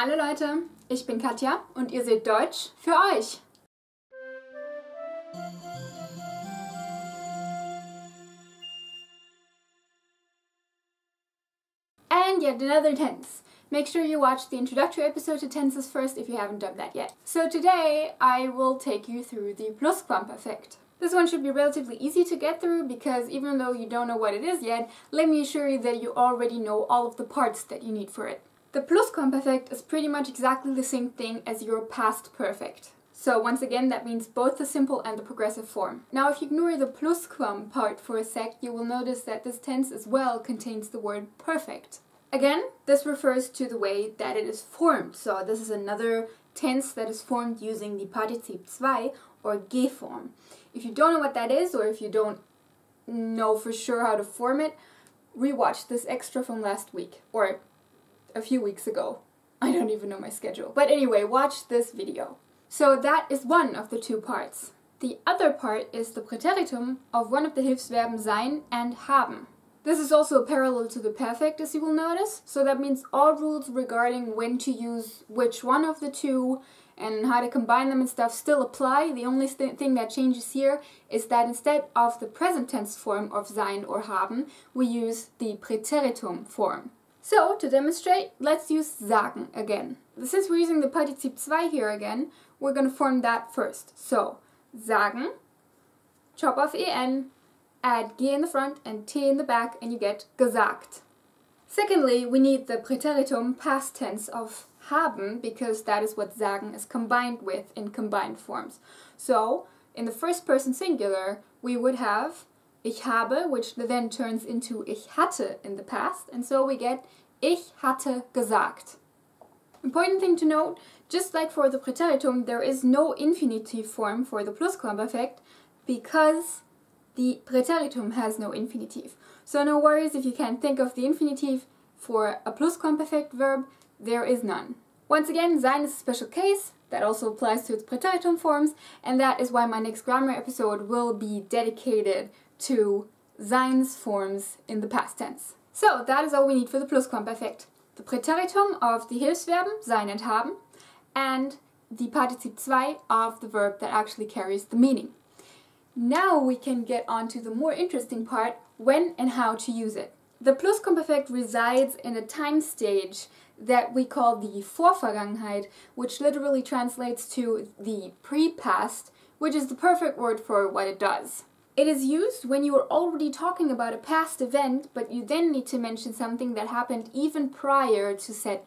Hallo Leute, ich bin Katja und ihr seht Deutsch für euch. And yet another tense. Make sure you watch the introductory episode to tenses first if you haven't done that yet. So today I will take you through the Plusquamperfekt. This one should be relatively easy to get through because even though you don't know what it is yet, let me assure you that you already know all of the parts that you need for it. The Plusquamperfekt is pretty much exactly the same thing as your past perfect. So once again, that means both the simple and the progressive form. Now if you ignore the plusquam part for a sec, you will notice that this tense as well contains the word perfect. Again, this refers to the way that it is formed. So this is another tense that is formed using the Partizip zwei or G form. If you don't know what that is, or if you don't know for sure how to form it, rewatch this extra from last week, or a few weeks ago. I don't even know my schedule. But anyway, watch this video. So that is one of the two parts. The other part is the Präteritum of one of the Hilfsverben sein and haben. This is also parallel to the perfect, as you will notice. So that means all rules regarding when to use which one of the two and how to combine them and stuff still apply. The only thing that changes here is that instead of the present tense form of sein or haben, we use the Präteritum form. So, to demonstrate, let's use sagen again. Since we're using the Partizip zwei here again, we're going to form that first. So, sagen, chop off en, add g in the front and t in the back, and you get gesagt. Secondly, we need the Präteritum past tense of haben, because that is what sagen is combined with in combined forms. So, in the first person singular, we would have ich habe, which then turns into ich hatte in the past, and so we get ich hatte gesagt. Important thing to note, just like for the Präteritum, there is no infinitive form for the Plusquamperfekt because the Präteritum has no infinitive. So no worries if you can't think of the infinitive for a Plusquamperfekt verb, there is none. Once again, sein is a special case. That also applies to its Präteritum forms, and that is why my next grammar episode will be dedicated to sein's forms in the past tense. So, that is all we need for the Plusquamperfekt. The Präteritum of the Hilfsverben, sein and haben, and the Partizip zwei of the verb that actually carries the meaning. Now we can get on to the more interesting part, when and how to use it. The Plusquamperfekt resides in a time stage that we call the Vorvergangenheit, which literally translates to the pre-past, which is the perfect word for what it does. It is used when you are already talking about a past event, but you then need to mention something that happened even prior to said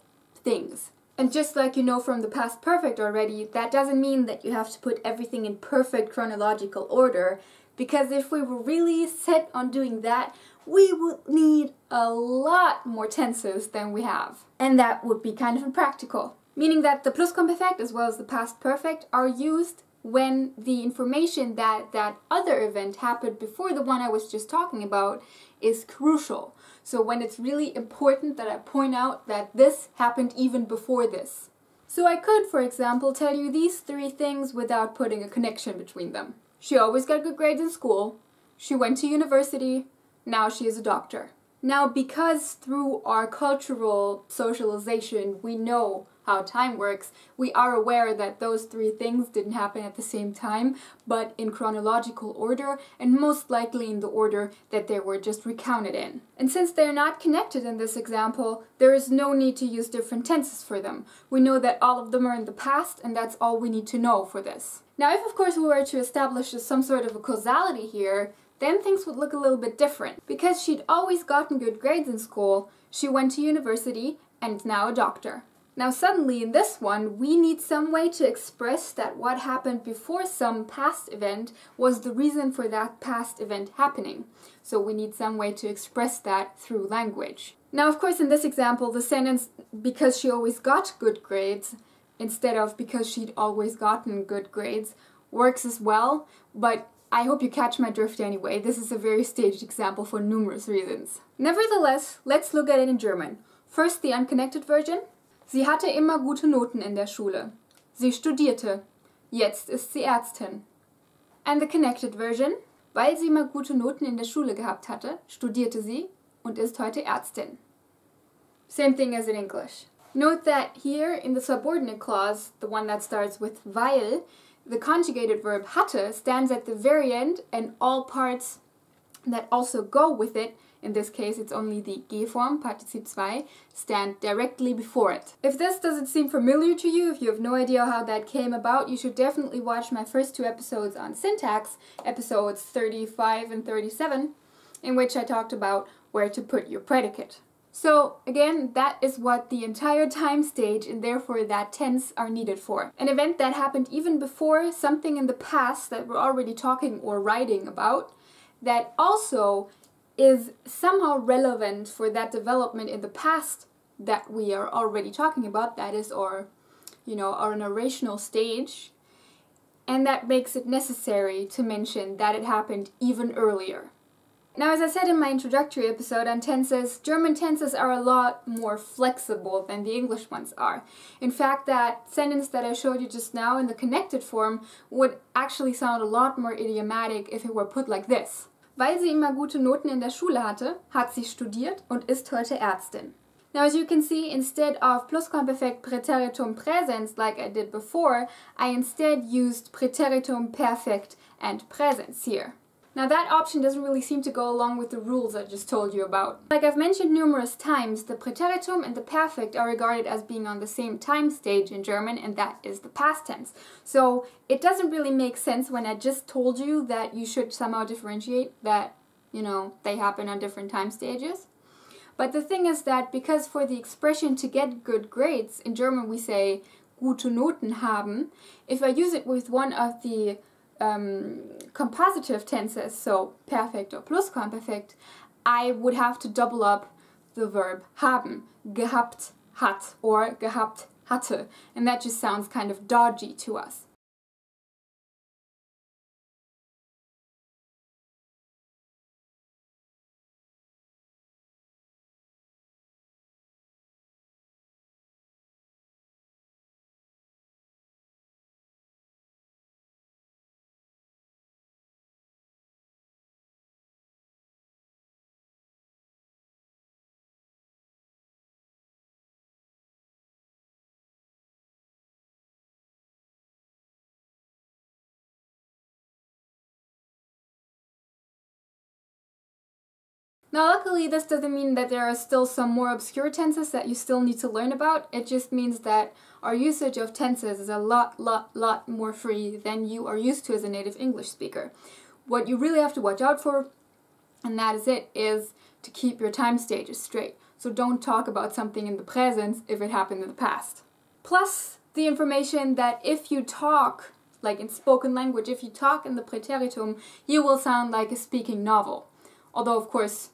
things. And just like you know from the past perfect already, that doesn't mean that you have to put everything in perfect chronological order, because if we were really set on doing that, we would need a lot more tenses than we have. And that would be kind of impractical. Meaning that the Plusquamperfekt as well as the past perfect are used when the information that that other event happened before the one I was just talking about is crucial. So when it's really important that I point out that this happened even before this. So I could, for example, tell you these three things without putting a connection between them. She always got good grades in school. She went to university. Now she is a doctor. Now, because through our cultural socialization we know how time works, we are aware that those three things didn't happen at the same time, but in chronological order, and most likely in the order that they were just recounted in. And since they're not connected in this example, there is no need to use different tenses for them. We know that all of them are in the past, and that's all we need to know for this. Now, if of course we were to establish some sort of a causality here, then things would look a little bit different. Because she'd always gotten good grades in school, she went to university and is now a doctor. Now suddenly in this one, we need some way to express that what happened before some past event was the reason for that past event happening. So we need some way to express that through language. Now of course in this example, the sentence because she always got good grades instead of because she'd always gotten good grades works as well, but I hope you catch my drift anyway. This is a very staged example for numerous reasons. Nevertheless, let's look at it in German. First the unconnected version. Sie hatte immer gute Noten in der Schule. Sie studierte. Jetzt ist sie Ärztin. And the connected version. Weil sie immer gute Noten in der Schule gehabt hatte, studierte sie und ist heute Ärztin. Same thing as in English. Note that here in the subordinate clause, the one that starts with weil, the conjugated verb hatte stands at the very end, and all parts that also go with it, in this case it's only the G-form, Partizip 2, stand directly before it. If this doesn't seem familiar to you, if you have no idea how that came about, you should definitely watch my first 2 episodes on syntax, episodes 35 and 37, in which I talked about where to put your predicate. So again, that is what the entire time stage and therefore that tense are needed for. An event that happened even before, something in the past that we're already talking or writing about, that also is somehow relevant for that development in the past that we are already talking about, that is our narrational stage, and that makes it necessary to mention that it happened even earlier. Now, as I said in my introductory episode on tenses, German tenses are a lot more flexible than the English ones are. In fact, that sentence that I showed you just now in the connected form would actually sound a lot more idiomatic if it were put like this. Weil sie immer gute Noten in der Schule hatte, hat sie studiert und ist heute Ärztin. Now, as you can see, instead of Plusquamperfekt Präteritum Präsens like I did before, I instead used Präteritum Perfekt and Präsens here. Now that option doesn't really seem to go along with the rules I just told you about. Like I've mentioned numerous times, the Präteritum and the Perfekt are regarded as being on the same time stage in German, and that is the past tense. So it doesn't really make sense when I just told you that you should somehow differentiate that, they happen on different time stages. But the thing is that because for the expression to get good grades, in German we say gute Noten haben, if I use it with one of the compositive tenses, so perfekt or Plusquamperfekt, I would have to double up the verb haben, gehabt hat or gehabt hatte, and that just sounds kind of dodgy to us. Now luckily this doesn't mean that there are still some more obscure tenses that you still need to learn about. It just means that our usage of tenses is a lot more free than you are used to as a native English speaker. What you really have to watch out for, and that is to keep your time stages straight. So don't talk about something in the present if it happened in the past. Plus the information that if you talk, like in spoken language, if you talk in the Präteritum, you will sound like a speaking novel. Although of course,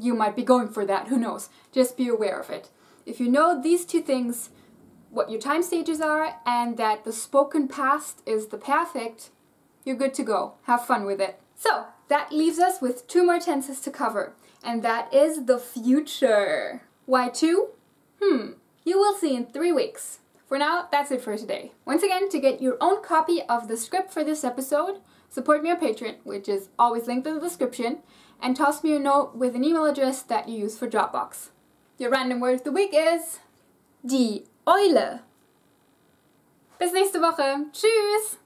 you might be going for that, who knows? Just be aware of it. If you know these 2 things, what your time stages are, and that the spoken past is the perfect, you're good to go. Have fun with it. So, that leaves us with 2 more tenses to cover, and that is the future. Why 2? You will see in 3 weeks. For now, that's it for today. Once again, to get your own copy of the script for this episode, support me on Patreon, which is always linked in the description, and toss me a note with an email address that you use for DropBox. Your random word of the week is die Eule. Bis nächste Woche. Tschüss!